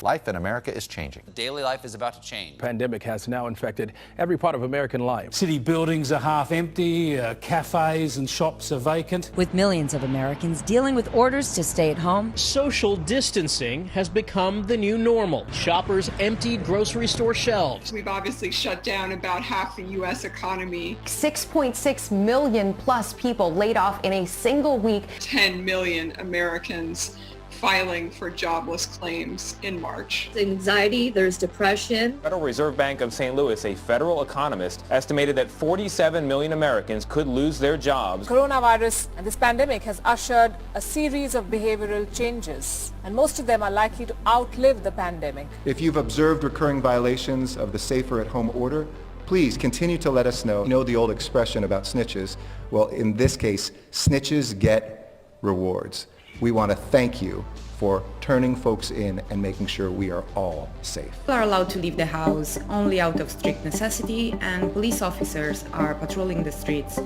Life in America is changing. Daily life is about to change. The pandemic has now infected every part of American life. City buildings are half empty, cafes and shops are vacant. With millions of Americans dealing with orders to stay at home, social distancing has become the new normal. Shoppers emptied grocery store shelves. We've obviously shut down about half the U.S. economy. 6.6 million plus people laid off in a single week. 10 million Americans filing for jobless claims in March. There's anxiety, there's depression. Federal Reserve Bank of St. Louis, a federal economist, estimated that 47 million Americans could lose their jobs. Coronavirus and this pandemic has ushered a series of behavioral changes, and most of them are likely to outlive the pandemic. If you've observed recurring violations of the Safer at Home order, please continue to let us know. You know the old expression about snitches? Well, in this case, snitches get rewards. We want to thank you for turning folks in and making sure we are all safe. People are allowed to leave the house only out of strict necessity, and police officers are patrolling the streets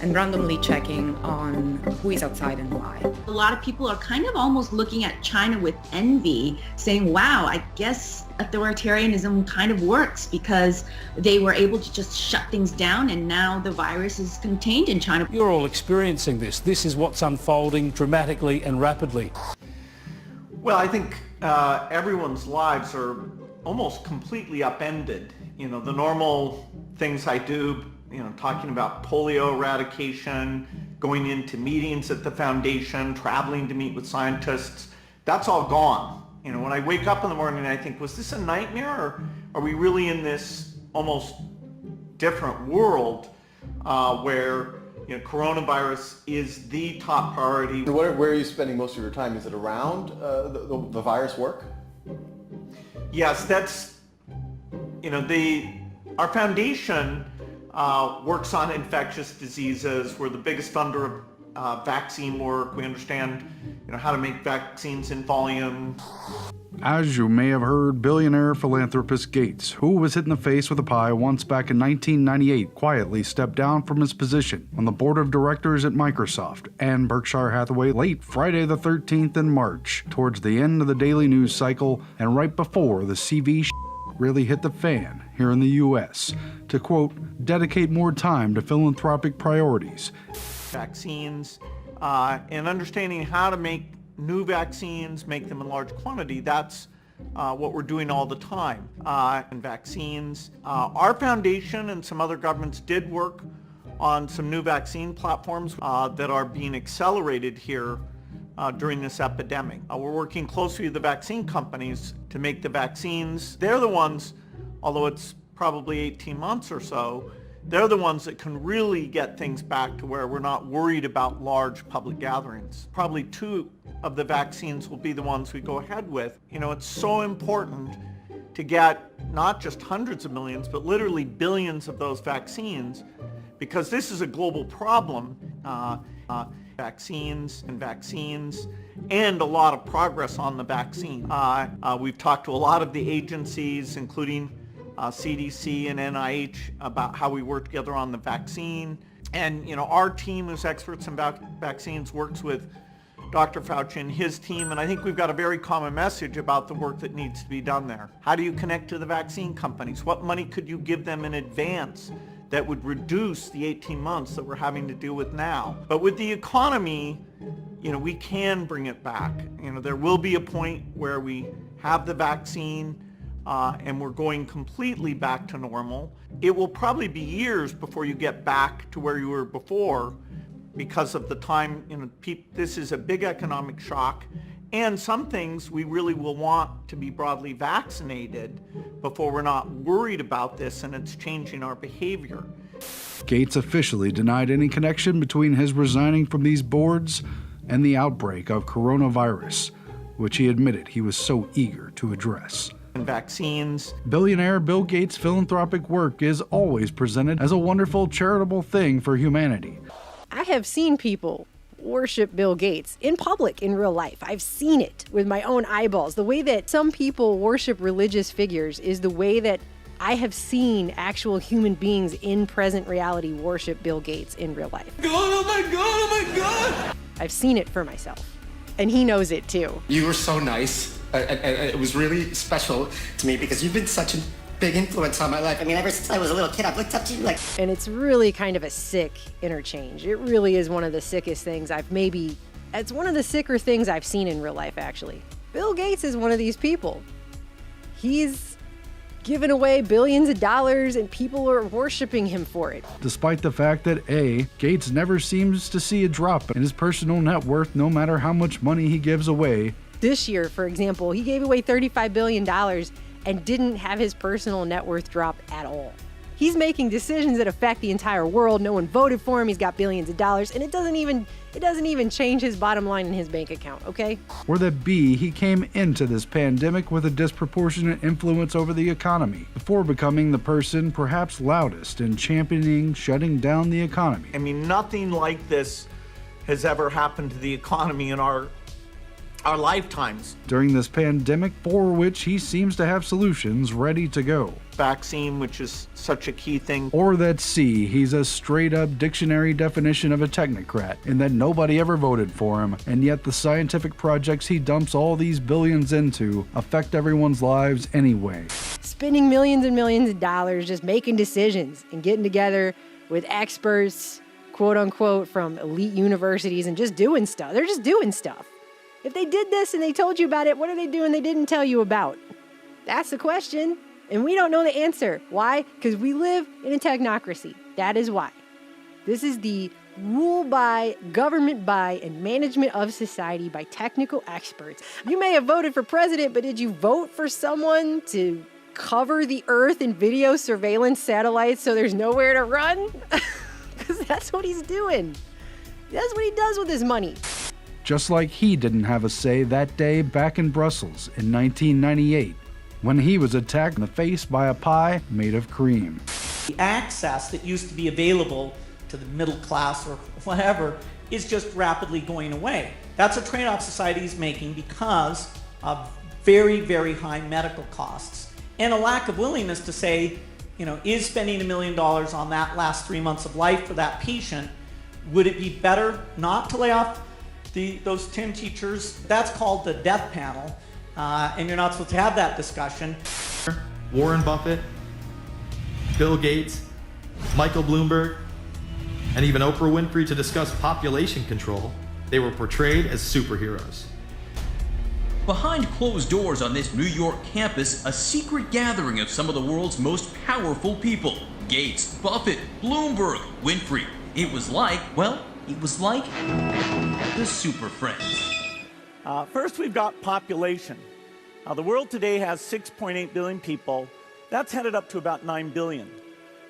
and randomly checking on who is outside and why. A lot of people are kind of almost looking at China with envy, saying, wow, I guess authoritarianism kind of works because they were able to just shut things down and now the virus is contained in China. You're all experiencing this. This is what's unfolding dramatically and rapidly. Well, I think everyone's lives are almost completely upended. You know, the normal things I do, talking about polio eradication, going into meetings at the foundation, traveling to meet with scientists, that's all gone. When I wake up in the morning, I think, was this a nightmare, or are we really in this almost different world where coronavirus is the top priority? Where are you spending most of your time? Is it around the virus work? Yes, that's, our foundation works on infectious diseases. We're the biggest funder of vaccine work. We understand, how to make vaccines in volume. As you may have heard, billionaire philanthropist Gates, who was hit in the face with a pie once back in 1998, quietly stepped down from his position on the board of directors at Microsoft and Berkshire Hathaway late Friday the 13th in March, towards the end of the daily news cycle and right before the CV really hit the fan here in the U.S. to, quote, dedicate more time to philanthropic priorities. Vaccines and understanding how to make new vaccines, make them in large quantity, that's what we're doing all the time. And vaccines, our foundation and some other governments did work on some new vaccine platforms that are being accelerated here during this epidemic. We're working closely with the vaccine companies to make the vaccines. They're the ones, although it's probably 18 months or so, they're the ones that can really get things back to where we're not worried about large public gatherings. Probably 2 of the vaccines will be the ones we go ahead with. It's so important to get not just hundreds of millions, but literally billions of those vaccines, because this is a global problem. Vaccines and a lot of progress on the vaccine. We've talked to a lot of the agencies, including CDC and NIH, about how we work together on the vaccine. And, our team, who's experts in vaccines, works with Dr. Fauci and his team, and I think we've got a very common message about the work that needs to be done there. How do you connect to the vaccine companies? What money could you give them in advance that would reduce the 18 months that we're having to deal with now? But with the economy, we can bring it back. There will be a point where we have the vaccine and we're going completely back to normal. It will probably be years before you get back to where you were before, because of the time, this is a big economic shock, and some things we really will want to be broadly vaccinated before we're not worried about this and it's changing our behavior. Gates officially denied any connection between his resigning from these boards and the outbreak of coronavirus, which he admitted he was so eager to address. And vaccines. Billionaire Bill Gates' philanthropic work is always presented as a wonderful charitable thing for humanity. I have seen people worship Bill Gates in public, in real life. I've seen it with my own eyeballs. The way that some people worship religious figures is the way that I have seen actual human beings in present reality worship Bill Gates in real life. God, oh my God, oh my God! I've seen it for myself. And he knows it too. You were so nice. It was really special to me because you've been such a big influence on my life. I mean, ever since I was a little kid, I've looked up to you like... And it's really kind of a sick interchange. It really is one of the sickest things it's one of the sicker things I've seen in real life, actually. Bill Gates is one of these people. He's giving away billions of dollars and people are worshiping him for it. Despite the fact that A, Gates never seems to see a drop in his personal net worth no matter how much money he gives away. This year, for example, he gave away $35 billion and didn't have his personal net worth drop at all. He's making decisions that affect the entire world. No one voted for him. He's got billions of dollars, and it doesn't even change his bottom line in his bank account, okay? Or that B, he came into this pandemic with a disproportionate influence over the economy before becoming the person perhaps loudest in championing shutting down the economy. I mean, nothing like this has ever happened to the economy in our lifetimes. During this pandemic, for which he seems to have solutions ready to go. Vaccine, which is such a key thing. Or that C, he's a straight-up dictionary definition of a technocrat, in that nobody ever voted for him, and yet the scientific projects he dumps all these billions into affect everyone's lives anyway. Spending millions and millions of dollars just making decisions and getting together with experts, quote-unquote, from elite universities and just doing stuff. They're just doing stuff. If they did this and they told you about it, what are they doing they didn't tell you about? That's the question. And we don't know the answer. Why? Because we live in a technocracy. That is why. This is the rule by, government by, and management of society by technical experts. You may have voted for president, but did you vote for someone to cover the earth in video surveillance satellites so there's nowhere to run? Because that's what he's doing. That's what he does with his money. Just like he didn't have a say that day back in Brussels in 1998, when he was attacked in the face by a pie made of cream. The access that used to be available to the middle class or whatever is just rapidly going away. That's a trade-off society is making because of very, very high medical costs and a lack of willingness to say, is spending $1 million on that last 3 months of life for that patient, would it be better not to lay off those 10 teachers? That's called the death panel, and you're not supposed to have that discussion. Warren Buffett, Bill Gates, Michael Bloomberg, and even Oprah Winfrey to discuss population control. They were portrayed as superheroes. Behind closed doors on this New York campus, a secret gathering of some of the world's most powerful people. Gates, Buffett, Bloomberg, Winfrey. It was like the Super Friends. First, we've got population. The world today has 6.8 billion people. That's headed up to about 9 billion.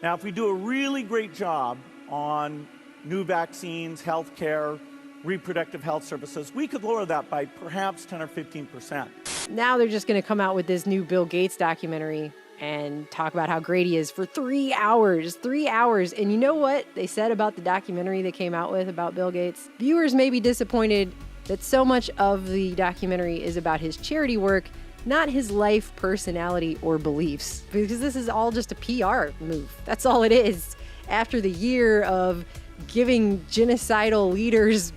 Now, if we do a really great job on new vaccines, healthcare, reproductive health services, we could lower that by perhaps 10 or 15%. Now they're just going to come out with this new Bill Gates documentary and talk about how great he is for 3 hours. 3 hours. And you know what they said about the documentary they came out with about Bill Gates? Viewers may be disappointed that so much of the documentary is about his charity work, not his life, personality, or beliefs. Because this is all just a PR move. That's all it is. After the year of giving genocidal leaders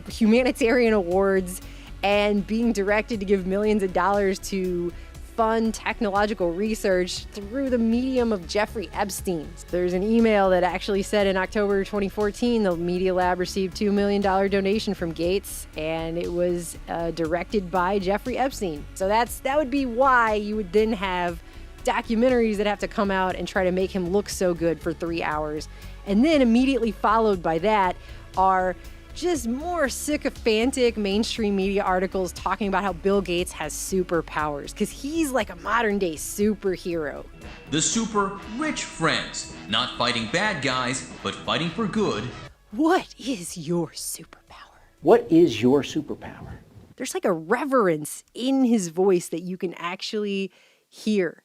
humanitarian awards and being directed to give millions of dollars to fund technological research through the medium of Jeffrey Epstein. There's an email that actually said in October 2014, the Media Lab received $2 million donation from Gates, and it was directed by Jeffrey Epstein. So that would be why you would then have documentaries that have to come out and try to make him look so good for 3 hours. And then immediately followed by that are just more sycophantic mainstream media articles talking about how Bill Gates has superpowers, because he's like a modern day superhero. The super rich friends, not fighting bad guys, but fighting for good. What is your superpower? What is your superpower? There's like a reverence in his voice that you can actually hear.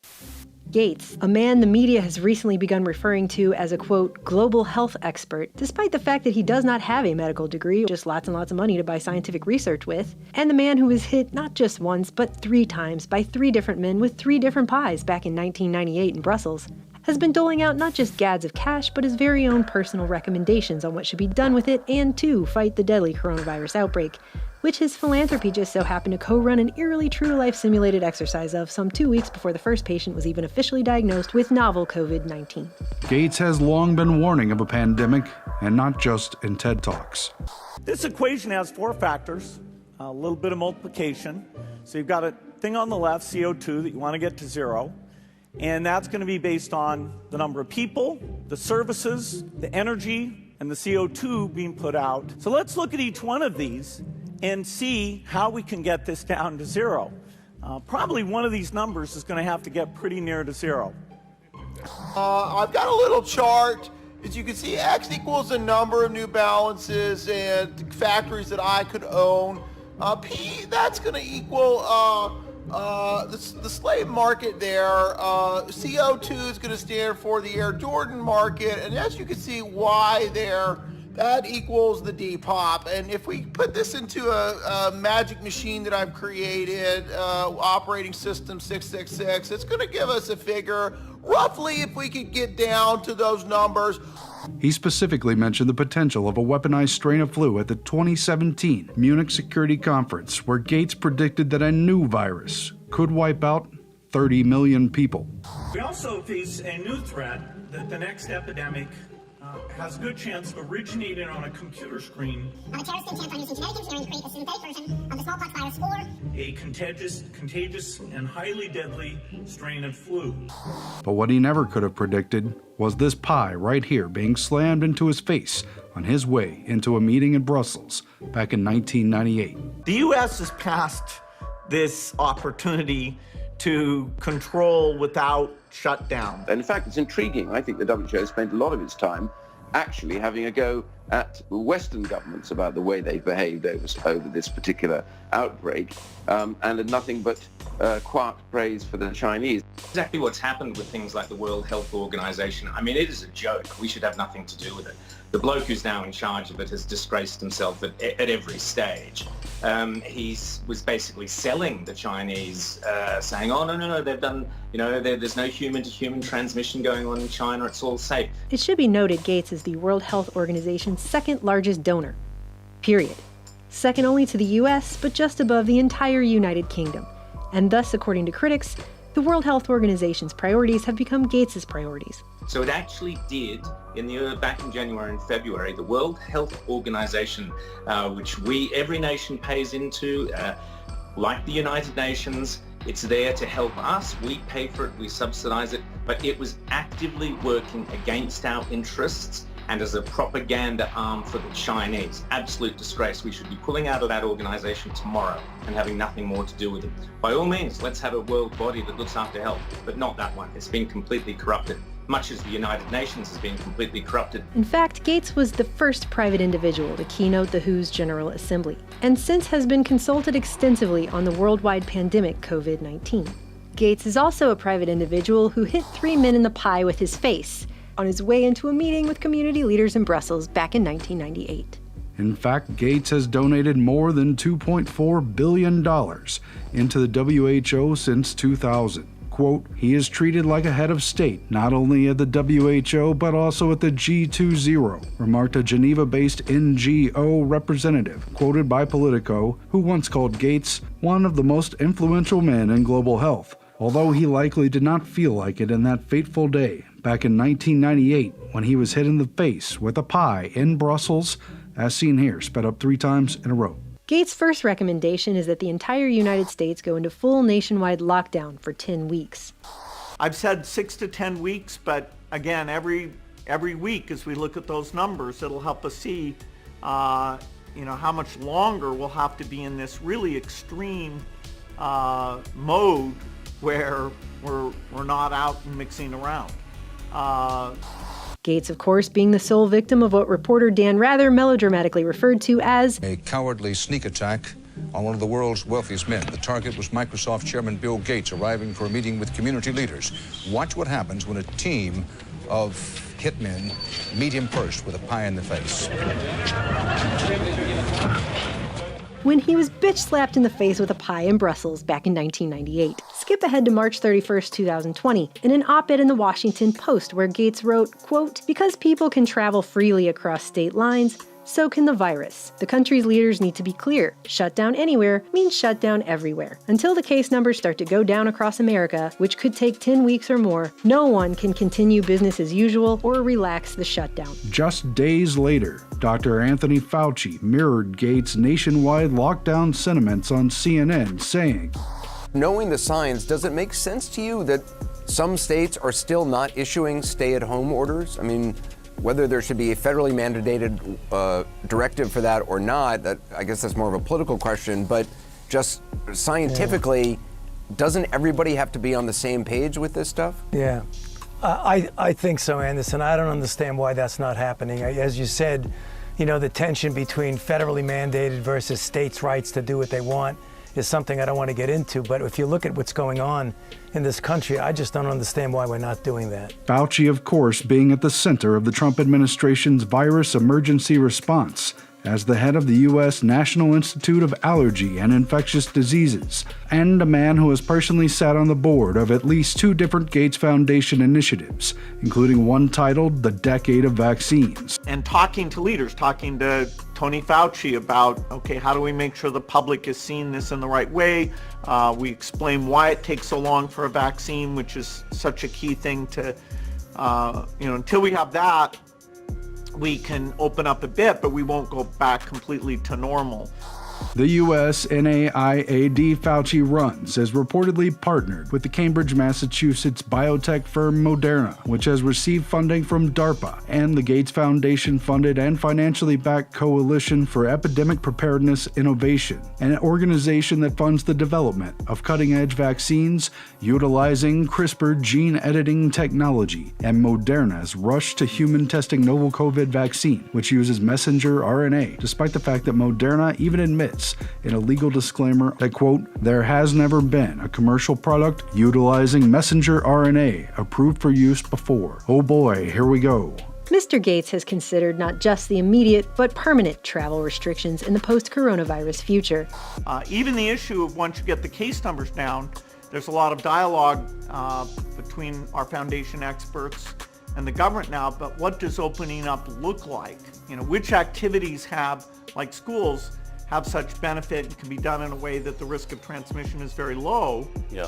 Gates, a man the media has recently begun referring to as a, quote, global health expert, despite the fact that he does not have a medical degree, just lots and lots of money to buy scientific research with, and the man who was hit not just once, but 3 times by 3 different men with 3 different pies back in 1998 in Brussels, has been doling out not just gads of cash, but his very own personal recommendations on what should be done with it and to fight the deadly coronavirus outbreak, which his philanthropy just so happened to co-run an eerily true-to-life simulated exercise of some 2 weeks before the first patient was even officially diagnosed with novel COVID-19. Gates has long been warning of a pandemic, and not just in TED Talks. This equation has 4 factors, a little bit of multiplication. So you've got a thing on the left, CO2, that you want to get to 0. And that's going to be based on the number of people, the services, the energy, and the CO2 being put out. So let's look at each one of these and see how we can get this down to 0. Probably one of these numbers is going to have to get pretty near to 0. I've got a little chart. As you can see, X equals the number of New Balances and factories that I could own. P, that's going to equal the slave market there. CO2 is going to stand for the Air Jordan market. And as you can see, Y there, that equals the Depop. And if we put this into a magic machine that I've created, operating system 666, it's going to give us a figure, roughly, if we could get down to those numbers. He specifically mentioned the potential of a weaponized strain of flu at the 2017 Munich Security Conference, where Gates predicted that a new virus could wipe out 30 million people. We also face a new threat that the next epidemic has a good chance of originating on a computer screen. A terrorist think tank using genetic engineering to create a synthetic version of the smallpox virus or a contagious and highly deadly strain of flu. But what he never could have predicted was this pie right here being slammed into his face on his way into a meeting in Brussels back in 1998. The U.S. has passed this opportunity to control without shutdown. And in fact, it's intriguing. I think the WHO spent a lot of its time actually having a go at Western governments about the way they've behaved over this particular outbreak, and had nothing but quiet praise for the Chinese. Exactly what's happened with things like the World Health Organization. I mean, it is a joke. We should have nothing to do with it. The bloke who's now in charge of it has disgraced himself at every stage. He was basically selling the Chinese, saying, oh, no, they've done, there's no human-to-human transmission going on in China, it's all safe. It should be noted Gates is the World Health Organization's second largest donor, period. Second only to the US, but just above the entire United Kingdom. And thus, according to critics, the World Health Organization's priorities have become Gates's priorities. So it actually did, back in January and February, the World Health Organization, which every nation pays into, like the United Nations, it's there to help us. We pay for it, we subsidize it, but it was actively working against our interests and as a propaganda arm for the Chinese. Absolute disgrace. We should be pulling out of that organization tomorrow and having nothing more to do with it. By all means, let's have a world body that looks after health, but not that one. It's been completely corrupted, much as the United Nations has been completely corrupted. In fact, Gates was the first private individual to keynote the WHO's General Assembly, and since has been consulted extensively on the worldwide pandemic COVID-19. Gates is also a private individual who hit 3 men in the pie with his face on his way into a meeting with community leaders in Brussels back in 1998. In fact, Gates has donated more than $2.4 billion into the WHO since 2000. Quote, he is treated like a head of state, not only at the WHO, but also at the G20, remarked a Geneva-based NGO representative, quoted by Politico, who once called Gates one of the most influential men in global health, although he likely did not feel like it in that fateful day back in 1998 when he was hit in the face with a pie in Brussels, as seen here, sped up 3 times in a row. Gates' first recommendation is that the entire United States go into full nationwide lockdown for 10 weeks. I've said 6 to 10 weeks, but again, every week as we look at those numbers, it'll help us see how much longer we'll have to be in this really extreme mode where we're not out and mixing around. Gates, of course, being the sole victim of what reporter Dan Rather melodramatically referred to as a cowardly sneak attack on one of the world's wealthiest men. The target was Microsoft Chairman Bill Gates, arriving for a meeting with community leaders. Watch what happens when a team of hitmen meet him first with a pie in the face. When he was bitch-slapped in the face with a pie in Brussels back in 1998. Skip ahead to March 31st, 2020, in an op-ed in the Washington Post where Gates wrote, quote, "Because people can travel freely across state lines, so can the virus. The country's leaders need to be clear. Shut down anywhere means shut down everywhere. Until the case numbers start to go down across America, which could take 10 weeks or more, no one can continue business as usual or relax the shutdown." Just days later, Dr. Anthony Fauci mirrored Gates' nationwide lockdown sentiments on CNN, saying, "Knowing the science, does it make sense to you that some states are still not issuing stay-at-home orders? I mean, whether there should be a federally mandated directive for that or not, that I guess that's more of a political question, but just scientifically, doesn't everybody have to be on the same page with this stuff?" Yeah, I think so, Anderson. I don't understand why that's not happening. As you said, you know, the tension between federally mandated versus states' rights to do what they want is something I don't want to get into, but if you look at what's going on in this country, I just don't understand why we're not doing that. Fauci, of course, being at the center of the Trump administration's virus emergency response as the head of the U.S. National Institute of Allergy and Infectious Diseases, and a man who has personally sat on the board of at least 2 different Gates Foundation initiatives, including one titled The Decade of Vaccines. And talking to leaders, talking to Tony Fauci about, okay, how do we make sure the public is seeing this in the right way? We explain why it takes so long for a vaccine, which is such a key thing to, until we have that, we can open up a bit, but we won't go back completely to normal. The U.S. NIAID Fauci runs has reportedly partnered with the Cambridge, Massachusetts biotech firm Moderna, which has received funding from DARPA and the Gates Foundation funded and financially backed Coalition for Epidemic Preparedness Innovation, an organization that funds the development of cutting-edge vaccines utilizing CRISPR gene editing technology, and Moderna's rush to human testing novel COVID vaccine, which uses messenger RNA, despite the fact that Moderna even admits in a legal disclaimer that, quote, "there has never been a commercial product utilizing messenger RNA approved for use before." Oh boy, here we go. Mr. Gates has considered not just the immediate but permanent travel restrictions in the post-coronavirus future. Even the issue of once you get the case numbers down, there's a lot of dialogue between our foundation experts and the government now, but what does opening up look like? You know, which activities have, like schools, have such benefit and can be done in a way that the risk of transmission is very low. Yeah.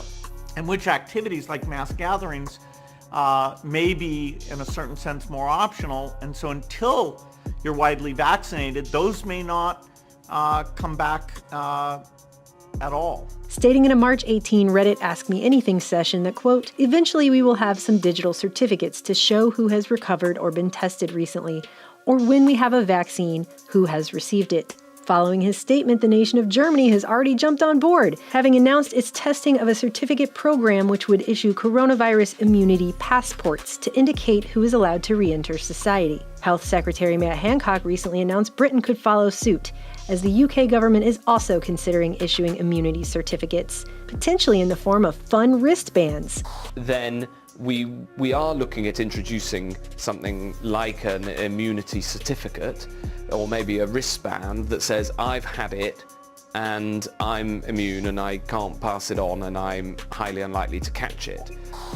And which activities, like mass gatherings, may be, in a certain sense, more optional. And so until you're widely vaccinated, those may not come back at all. Stating in a March 18 Reddit Ask Me Anything session that, quote, "eventually we will have some digital certificates to show who has recovered or been tested recently, or when we have a vaccine, who has received it." Following his statement, the nation of Germany has already jumped on board, having announced its testing of a certificate program which would issue coronavirus immunity passports to indicate who is allowed to re-enter society. Health Secretary Matt Hancock recently announced Britain could follow suit, as the UK government is also considering issuing immunity certificates, potentially in the form of fun wristbands. Then we are looking at introducing something like an immunity certificate, or maybe a wristband that says I've had it and I'm immune and I can't pass it on and I'm highly unlikely to catch it.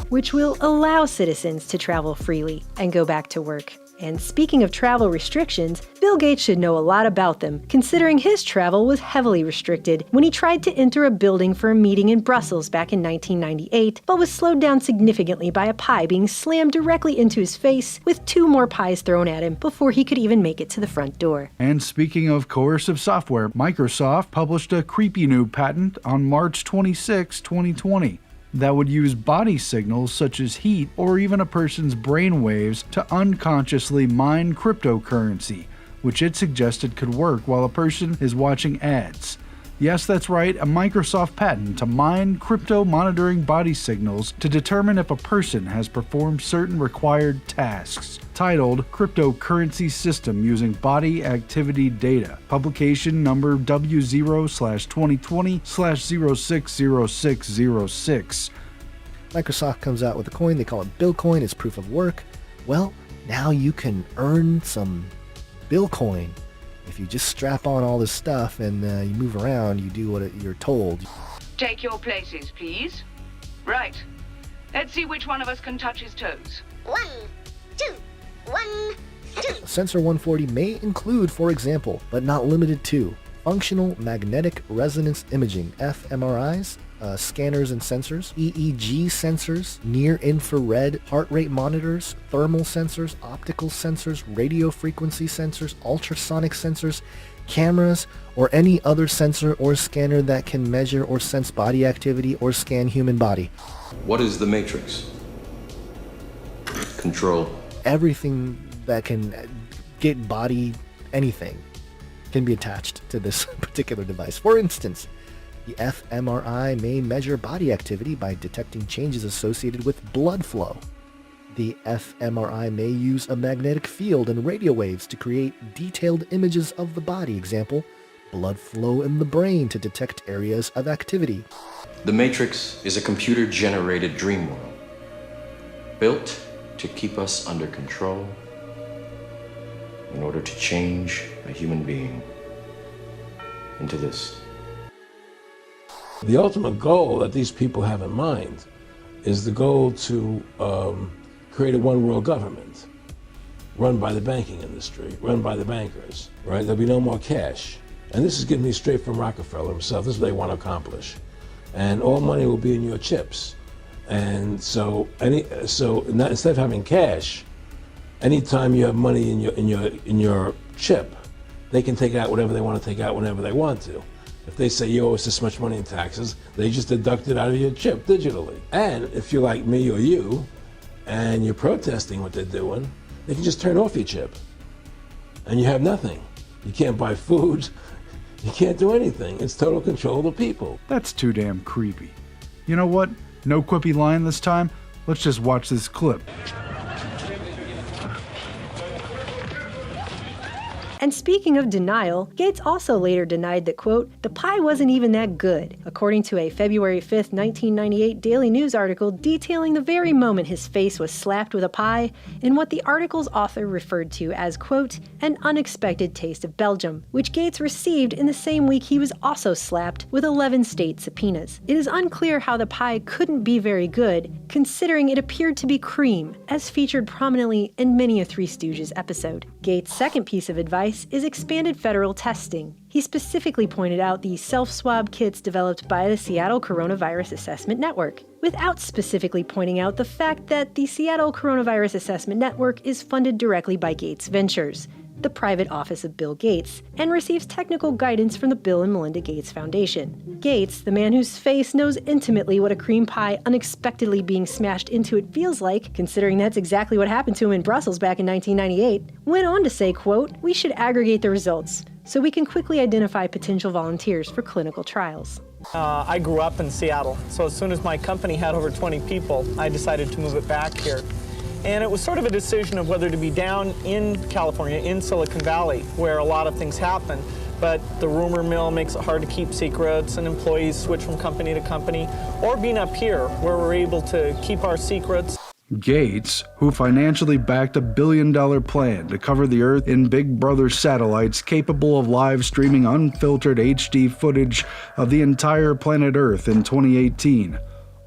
Which will allow citizens to travel freely and go back to work. And speaking of travel restrictions, Bill Gates should know a lot about them, considering his travel was heavily restricted when he tried to enter a building for a meeting in Brussels back in 1998, but was slowed down significantly by a pie being slammed directly into his face, with 2 more pies thrown at him before he could even make it to the front door. And speaking of coercive software, Microsoft published a creepy new patent on March 26, 2020. That would use body signals such as heat or even a person's brain waves to unconsciously mine cryptocurrency, which it suggested could work while a person is watching ads. Yes, that's right, a Microsoft patent to mine crypto monitoring body signals to determine if a person has performed certain required tasks, titled Cryptocurrency System Using Body Activity Data, publication number W0/2020/060606. Microsoft comes out with a coin, they call it Billcoin, it's proof of work. Well, now you can earn some Billcoin. If you just strap on all this stuff and you move around, you do what you're told. Take your places, please. Right. Let's see which one of us can touch his toes. 1, 2, 1, 2. Sensor 140 may include, for example, but not limited to, functional magnetic resonance imaging, fMRIs, scanners and sensors, EEG sensors, near-infrared heart rate monitors, thermal sensors, optical sensors, radio frequency sensors, ultrasonic sensors, cameras, or any other sensor or scanner that can measure or sense body activity or scan human body. What is the matrix? Control. Everything that can get body anything can be attached to this particular device. For instance, the fMRI may measure body activity by detecting changes associated with blood flow. The fMRI may use a magnetic field and radio waves to create detailed images of the body. Example, blood flow in the brain to detect areas of activity. The Matrix is a computer-generated dream world, built to keep us under control in order to change a human being into this. The ultimate goal that these people have in mind is the goal to create a one world government run by the banking industry, run by the bankers, right? There'll be no more cash. And this is getting me straight from Rockefeller himself. This is what they want to accomplish. And all money will be in your chips. And so instead of having cash, anytime you have money in your chip, they can take out whatever they want to take out whenever they want to. If they say you owe us this much money in taxes, they just deduct it out of your chip digitally. And if you're like me or you, and you're protesting what they're doing, they can just turn off your chip. And you have nothing. You can't buy food. You can't do anything. It's total control of the people. That's too damn creepy. You know what? No quippy line this time. Let's just watch this clip. And speaking of denial, Gates also later denied that, quote, the pie wasn't even that good, according to a February 5th, 1998 Daily News article detailing the very moment his face was slapped with a pie in what the article's author referred to as, quote, an unexpected taste of Belgium, which Gates received in the same week he was also slapped with 11 state subpoenas. It is unclear how the pie couldn't be very good, considering it appeared to be cream, as featured prominently in many a Three Stooges episode. Gates' second piece of advice is expanded federal testing. He specifically pointed out the self-swab kits developed by the Seattle Coronavirus Assessment Network, without specifically pointing out the fact that the Seattle Coronavirus Assessment Network is funded directly by Gates Ventures, the private office of Bill Gates, and receives technical guidance from the Bill and Melinda Gates Foundation. Gates, the man whose face knows intimately what a cream pie unexpectedly being smashed into it feels like, considering that's exactly what happened to him in Brussels back in 1998, went on to say, quote, we should aggregate the results so we can quickly identify potential volunteers for clinical trials. I grew up in Seattle, so as soon as my company had over 20 people, I decided to move it back here. And it was sort of a decision of whether to be down in California, in Silicon Valley, where a lot of things happen, but the rumor mill makes it hard to keep secrets and employees switch from company to company, or being up here, where we're able to keep our secrets. Gates, who financially backed a $1 billion plan to cover the Earth in Big Brother satellites capable of live streaming unfiltered HD footage of the entire planet Earth in 2018,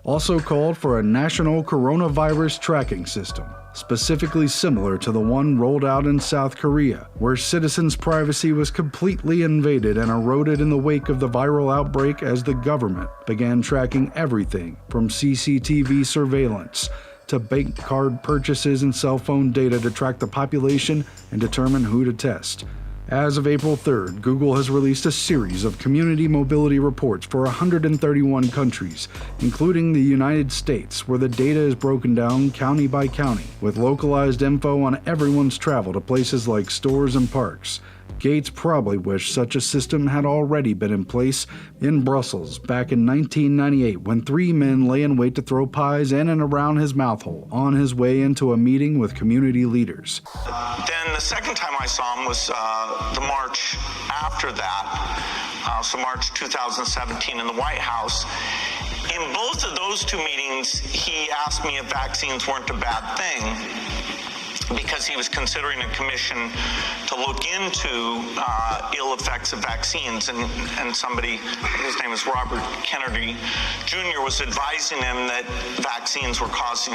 also called for a national coronavirus tracking system, specifically similar to the one rolled out in South Korea, where citizens' privacy was completely invaded and eroded in the wake of the viral outbreak as the government began tracking everything from CCTV surveillance to bank card purchases and cell phone data to track the population and determine who to test. As of April 3rd, Google has released a series of community mobility reports for 131 countries, including the United States, where the data is broken down county by county, with localized info on everyone's travel to places like stores and parks. Gates probably wished such a system had already been in place in Brussels back in 1998 when 3 men lay in wait to throw pies in and around his mouth hole on his way into a meeting with community leaders. Then the second time I saw him was the March after that, so March 2017 in the White House. In both of those 2 meetings, he asked me if vaccines weren't a bad thing, because he was considering a commission to look into ill effects of vaccines, and somebody, his name is Robert Kennedy Jr., was advising him that vaccines were causing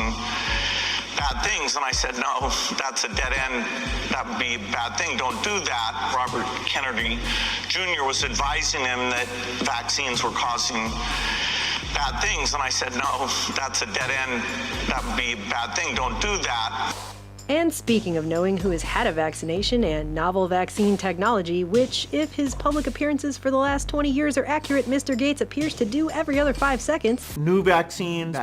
bad things, and I said, no, that's a dead end. That would be a bad thing. Don't do that. Robert Kennedy Jr. was advising him that vaccines were causing bad things, and I said, no, that's a dead end. That would be a bad thing. Don't do that. And speaking of knowing who has had a vaccination and novel vaccine technology, which, if his public appearances for the last 20 years are accurate, Mr. Gates appears to do every other 5 seconds. New vaccines,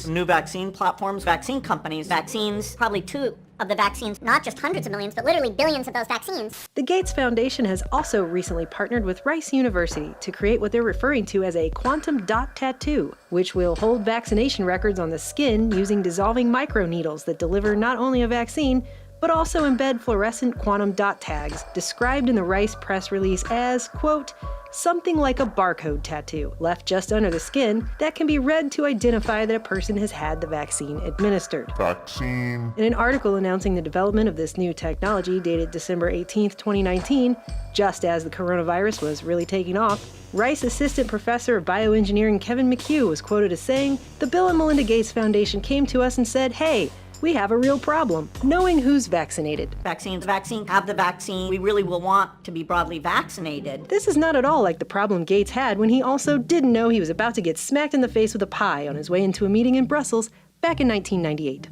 new vaccine platforms, vaccine companies, vaccines, probably 2 of the vaccines, not just hundreds of millions, but literally billions of those vaccines. The Gates Foundation has also recently partnered with Rice University to create what they're referring to as a quantum dot tattoo, which will hold vaccination records on the skin using dissolving microneedles that deliver not only a vaccine, but also embed fluorescent quantum dot tags, described in the Rice press release as, quote, something like a barcode tattoo left just under the skin that can be read to identify that a person has had the vaccine administered. Vaccine. In an article announcing the development of this new technology dated December 18th, 2019, just as the coronavirus was really taking off, Rice Assistant Professor of Bioengineering Kevin McHugh was quoted as saying, "The Bill and Melinda Gates Foundation came to us and said, hey, we have a real problem, knowing who's vaccinated. Vaccine, have the vaccine. We really will want to be broadly vaccinated." This is not at all like the problem Gates had when he also didn't know he was about to get smacked in the face with a pie on his way into a meeting in Brussels back in 1998.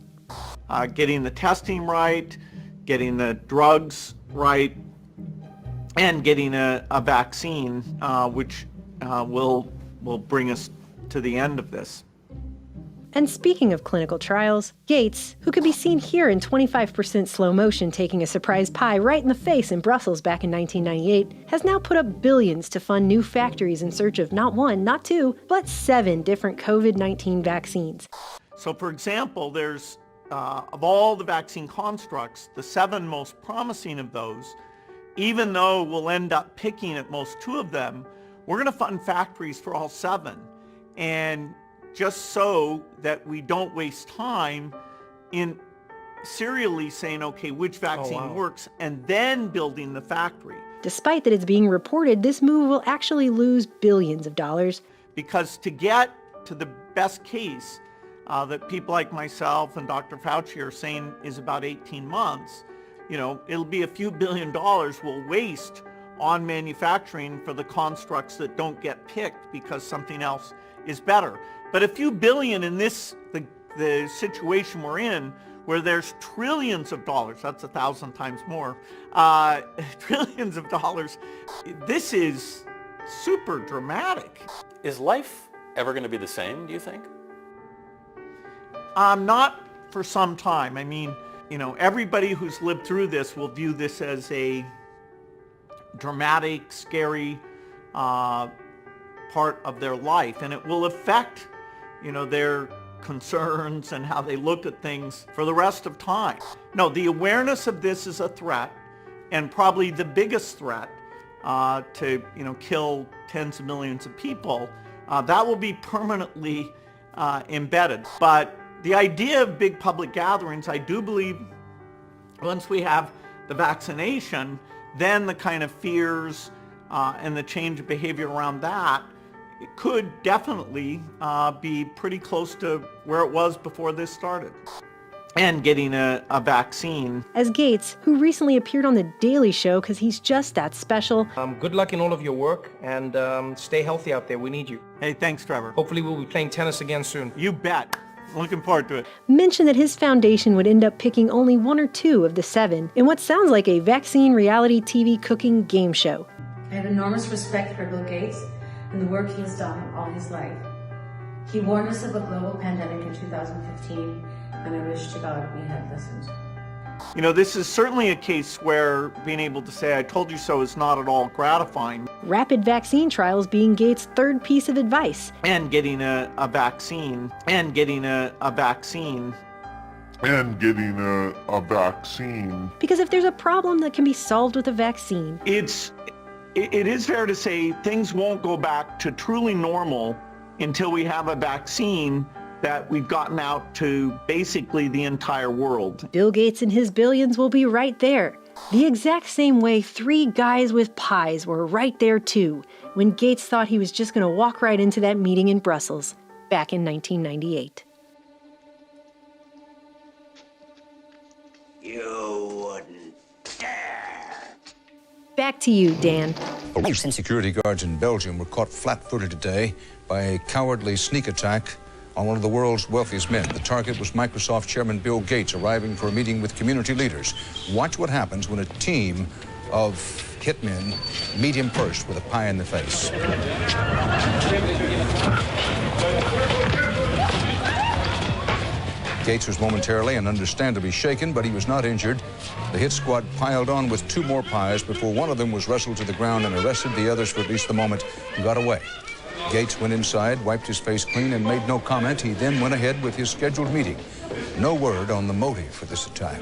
Getting the testing right, getting the drugs right, and getting a vaccine, which will bring us to the end of this. And speaking of clinical trials, Gates, who could be seen here in 25% slow motion taking a surprise pie right in the face in Brussels back in 1998, has now put up billions to fund new factories in search of not 1, not 2, but 7 different COVID-19 vaccines. So for example, there's, of all the vaccine constructs, the 7 most promising of those, even though we'll end up picking at most 2 of them, we're going to fund factories for all 7. And just so that we don't waste time in serially saying, okay, which vaccine works, and then building the factory. Despite that it's being reported, this move will actually lose billions of dollars. Because to get to the best case that people like myself and Dr. Fauci are saying is about 18 months, it'll be a few $1 billion we'll waste on manufacturing for the constructs that don't get picked because something else is better. But a few billion in this, the situation we're in, where there's trillions of dollars, that's 1,000 times more, trillions of dollars, this is super dramatic. Is life ever going to be the same, do you think? Not for some time. I mean, everybody who's lived through this will view this as a dramatic, scary part of their life, and it will affect their concerns and how they look at things for the rest of time. No, the awareness of this is a threat, and probably the biggest threat to kill tens of millions of people, that will be permanently embedded. But the idea of big public gatherings, I do believe once we have the vaccination, then the kind of fears and the change of behavior around that, it could definitely be pretty close to where it was before this started. And getting a vaccine. As Gates, who recently appeared on The Daily Show because he's just that special. Good luck in all of your work, and stay healthy out there. We need you. Hey, thanks, Trevor. Hopefully we'll be playing tennis again soon. You bet. Looking forward to it. Mentioned that his foundation would end up picking only 1 or 2 of the 7 in what sounds like a vaccine reality TV cooking game show. I have enormous respect for Bill Gates and the work he has done all his life. He warned us of a global pandemic in 2015, and I wish to God we had listened. You know, this is certainly a case where being able to say, I told you so, is not at all gratifying. Rapid vaccine trials being Gates' third piece of advice. And getting a vaccine. And getting a vaccine. And getting a vaccine. Because if there's a problem that can be solved with a vaccine. It is fair to say things won't go back to truly normal until we have a vaccine that we've gotten out to basically the entire world. Bill Gates and his billions will be right there. The exact same way 3 guys with pies were right there too, when Gates thought he was just going to walk right into that meeting in Brussels back in 1998. You wouldn't dare. Back to you, Dan. Security guards in Belgium were caught flat-footed today by a cowardly sneak attack on one of the world's wealthiest men. The target was Microsoft Chairman Bill Gates, arriving for a meeting with community leaders. Watch what happens when a team of hitmen meet him first with a pie in the face. Gates was momentarily and understandably shaken, but he was not injured. The hit squad piled on with 2 more pies before one of them was wrestled to the ground and arrested. The others, for at least the moment, got away. Gates went inside, wiped his face clean, and made no comment. He then went ahead with his scheduled meeting. No word on the motive for this attack.